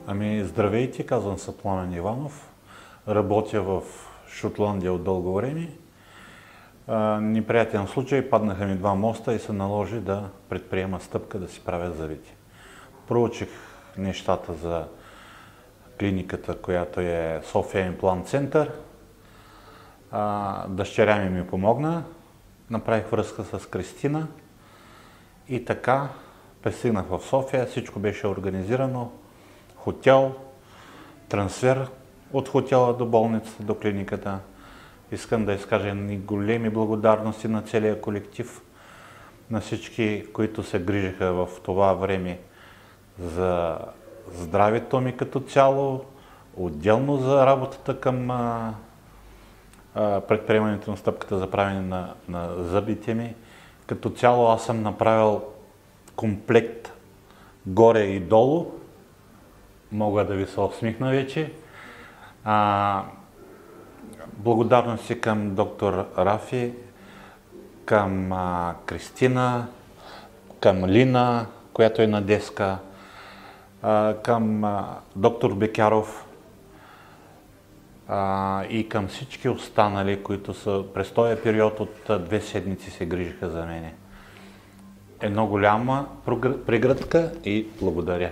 Здравейте, казвам се Пламен Иванов. Работя в Шотландия от дълго време. Неприятен случай, паднаха ми 2 моста и се наложи да предприема стъпка да си правя зъбите. Проучих нещата за клиниката, която е София Имплант Център. Дъщеря ми помогна. Направих връзка с Кристина и така пристигнах в София. Всичко беше организирано. Хотел, трансфер от хотела до болницата, до клиниката. Искам да изкажа големи благодарности на целия колектив, на всички, които се грижиха в това време за здравето ми като цяло, отделно за работата към предприемането на стъпката за правене на зъбите ми. Като цяло аз съм направил комплект горе и долу. Мога да ви се усмихна вече. Благодарности към доктор Рафи, към Кристина, към Лина, която е на деска, към доктор Бекяров и към всички останали, които са през този период от 2 седмици се грижиха за мене. Едно голяма прегръдка и благодаря.